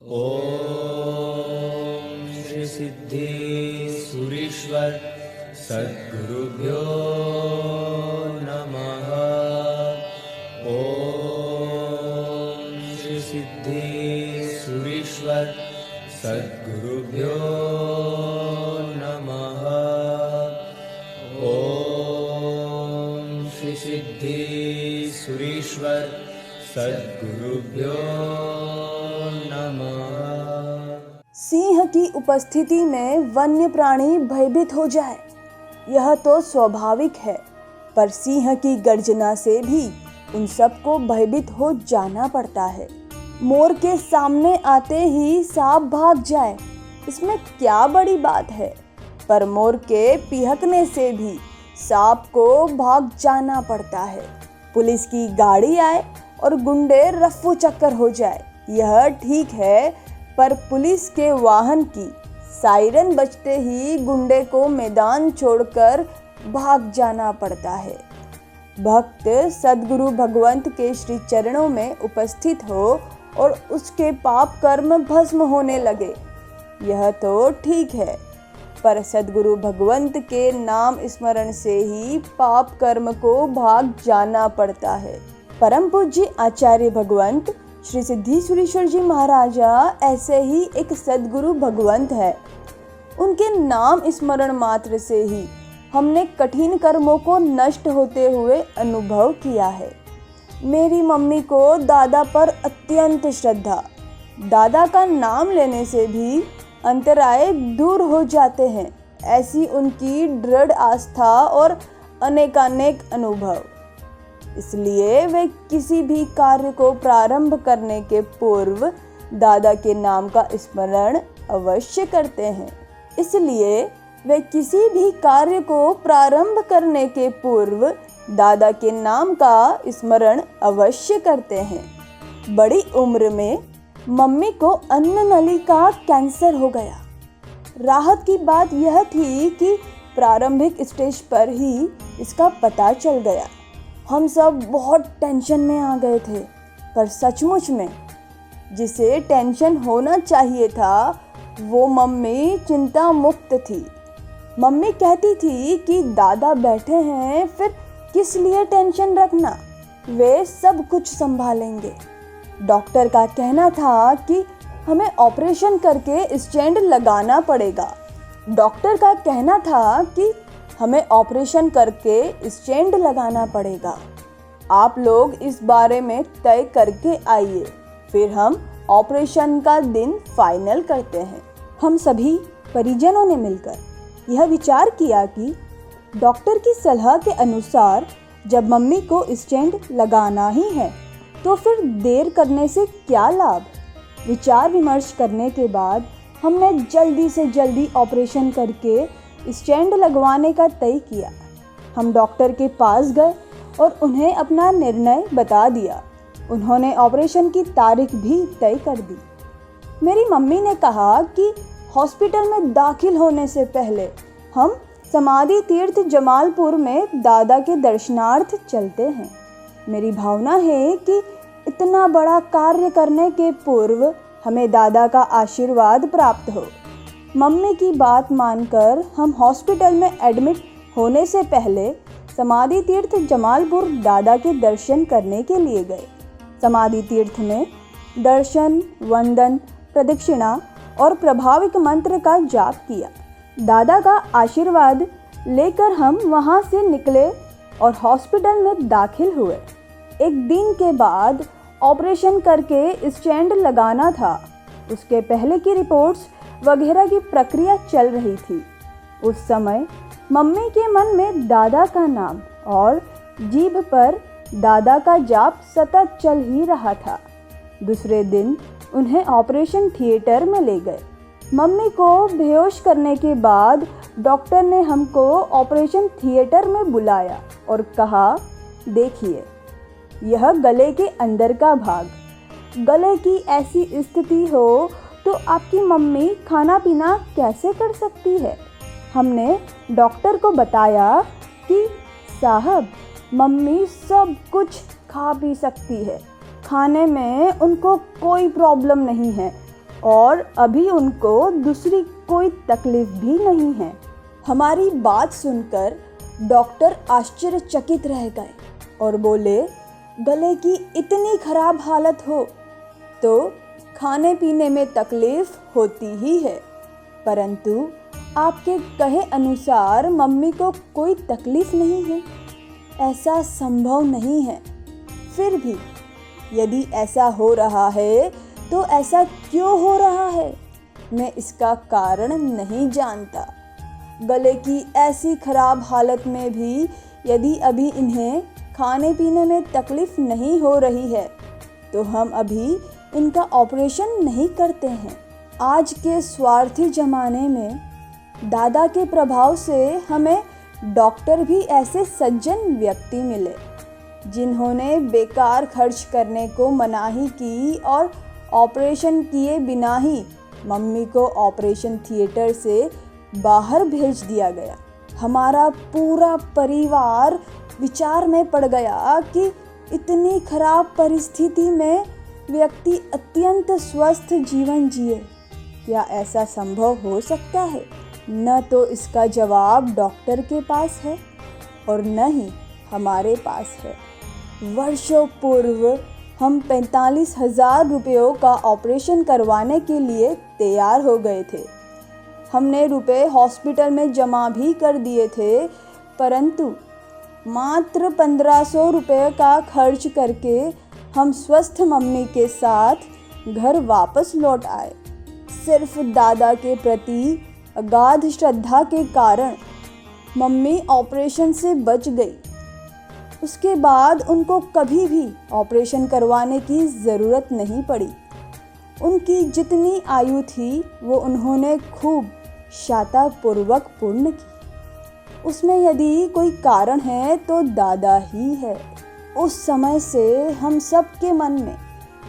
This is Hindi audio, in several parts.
ओम श्री सिद्धेश्वरीश्वर सद्गुरुभ्यो नमः। ओम श्री सिद्धेश्वरीश्वर सद्गुरुभ्यो नमः। ओम श्री सिद्धेश्वरीश्वर सद्गुरुभ्यो नमः। सिंह की उपस्थिति में वन्य प्राणी भयभीत हो जाए, यह तो स्वाभाविक है, पर सिंह की गर्जना से भी उन सबको भयभीत हो जाना पड़ता है। मोर के सामने आते ही सांप भाग जाए, इसमें क्या बड़ी बात है, पर मोर के पिहकने से भी सांप को भाग जाना पड़ता है। पुलिस की गाड़ी आए और गुंडे रफ्फू चक्कर हो जाए, यह ठीक है, पर पुलिस के वाहन की सायरन बजते ही गुंडे को मैदान छोड़कर भाग जाना पड़ता है। भक्त सद्गुरु भगवंत के श्री चरणों में उपस्थित हो और उसके पाप कर्म भस्म होने लगे, यह तो ठीक है, पर सद्गुरु भगवंत के नाम स्मरण से ही पाप कर्म को भाग जाना पड़ता है। परम पूज्य आचार्य भगवंत श्री सिद्धेश्वरीश्वर जी महाराजा ऐसे ही एक सद्गुरु भगवंत है। उनके नाम स्मरण मात्र से ही हमने कठिन कर्मों को नष्ट होते हुए अनुभव किया है। मेरी मम्मी को दादा पर अत्यंत श्रद्धा, दादा का नाम लेने से भी अंतराय दूर हो जाते हैं, ऐसी उनकी दृढ़ आस्था और अनेकानेक अनुभव। इसलिए वे किसी भी कार्य को प्रारंभ करने के पूर्व दादा के नाम का स्मरण अवश्य करते हैं। इसलिए वे किसी भी कार्य को प्रारंभ करने के पूर्व दादा के नाम का स्मरण अवश्य करते हैं। बड़ी उम्र में मम्मी को अन्न नली का कैंसर हो गया। राहत की बात यह थी कि प्रारंभिक स्टेज पर ही इसका पता चल गया। हम सब बहुत टेंशन में आ गए थे, पर सचमुच में जिसे टेंशन होना चाहिए था वो मम्मी चिंता मुक्त थी। मम्मी कहती थी कि दादा बैठे हैं, फिर किस लिए टेंशन रखना, वे सब कुछ संभालेंगे। डॉक्टर का कहना था कि हमें ऑपरेशन करके स्टेंट लगाना पड़ेगा। डॉक्टर का कहना था कि हमें ऑपरेशन करके स्टेंट लगाना पड़ेगा। आप लोग इस बारे में तय करके आइए, फिर हम ऑपरेशन का दिन फाइनल करते हैं। हम सभी परिजनों ने मिलकर यह विचार किया कि डॉक्टर की सलाह के अनुसार जब मम्मी को स्टेंट लगाना ही है तो फिर देर करने से क्या लाभ। विचार विमर्श करने के बाद हमने जल्दी से जल्दी ऑपरेशन करके स्टेंट लगवाने का तय किया। हम डॉक्टर के पास गए और उन्हें अपना निर्णय बता दिया। उन्होंने ऑपरेशन की तारीख भी तय कर दी। मेरी मम्मी ने कहा कि हॉस्पिटल में दाखिल होने से पहले हम समाधि तीर्थ जमालपुर में दादा के दर्शनार्थ चलते हैं। मेरी भावना है कि इतना बड़ा कार्य करने के पूर्व हमें दादा का आशीर्वाद प्राप्त हो। मम्मी की बात मानकर हम हॉस्पिटल में एडमिट होने से पहले समाधि तीर्थ जमालपुर दादा के दर्शन करने के लिए गए। समाधि तीर्थ में दर्शन, वंदन, प्रदक्षिणा और प्रभाविक मंत्र का जाप किया। दादा का आशीर्वाद लेकर हम वहां से निकले और हॉस्पिटल में दाखिल हुए। एक दिन के बाद ऑपरेशन करके स्टेंट लगाना था। उसके पहले की रिपोर्ट्स वगैरह की प्रक्रिया चल रही थी। उस समय मम्मी के मन में दादा का नाम और जीभ पर दादा का जाप सतत चल ही रहा था। दूसरे दिन उन्हें ऑपरेशन थिएटर में ले गए। मम्मी को बेहोश करने के बाद डॉक्टर ने हमको ऑपरेशन थिएटर में बुलाया और कहा, देखिए यह गले के अंदर का भाग, गले की ऐसी स्थिति हो तो आपकी मम्मी खाना पीना कैसे कर सकती है। हमने डॉक्टर को बताया कि साहब मम्मी सब कुछ खा पी सकती है, खाने में उनको कोई प्रॉब्लम नहीं है और अभी उनको दूसरी कोई तकलीफ भी नहीं है। हमारी बात सुनकर डॉक्टर आश्चर्यचकित रह गए और बोले, गले की इतनी खराब हालत हो तो खाने पीने में तकलीफ होती ही है, परंतु आपके कहे अनुसार मम्मी को कोई तकलीफ नहीं है, ऐसा संभव नहीं है। फिर भी यदि ऐसा हो रहा है तो ऐसा क्यों हो रहा है, मैं इसका कारण नहीं जानता। गले की ऐसी खराब हालत में भी यदि अभी इन्हें खाने पीने में तकलीफ नहीं हो रही है तो हम अभी इनका ऑपरेशन नहीं करते हैं। आज के स्वार्थी ज़माने में दादा के प्रभाव से हमें डॉक्टर भी ऐसे सज्जन व्यक्ति मिले जिन्होंने बेकार खर्च करने को मनाही की और ऑपरेशन किए बिना ही मम्मी को ऑपरेशन थिएटर से बाहर भेज दिया गया। हमारा पूरा परिवार विचार में पड़ गया कि इतनी खराब परिस्थिति में व्यक्ति अत्यंत स्वस्थ जीवन जिए, क्या ऐसा संभव हो सकता है? न तो इसका जवाब डॉक्टर के पास है और न ही हमारे पास है। वर्षों पूर्व हम 45,000 रुपयों का ऑपरेशन करवाने के लिए तैयार हो गए थे। हमने रुपए हॉस्पिटल में जमा भी कर दिए थे, परंतु मात्र 1500 रुपये का खर्च करके हम स्वस्थ मम्मी के साथ घर वापस लौट आए। सिर्फ दादा के प्रति अगाध श्रद्धा के कारण मम्मी ऑपरेशन से बच गई। उसके बाद उनको कभी भी ऑपरेशन करवाने की ज़रूरत नहीं पड़ी। उनकी जितनी आयु थी वो उन्होंने खूब शातापूर्वक पूर्ण की। उसमें यदि कोई कारण है तो दादा ही है। उस समय से हम सब के मन में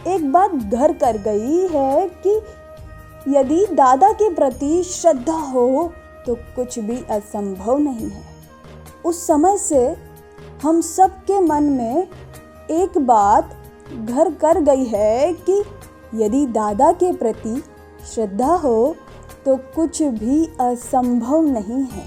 एक बात घर कर गई है कि यदि दादा के प्रति श्रद्धा हो तो कुछ भी असंभव नहीं है। उस समय से हम सब के मन में एक बात घर कर गई है कि यदि दादा के प्रति श्रद्धा हो तो कुछ भी असंभव नहीं है।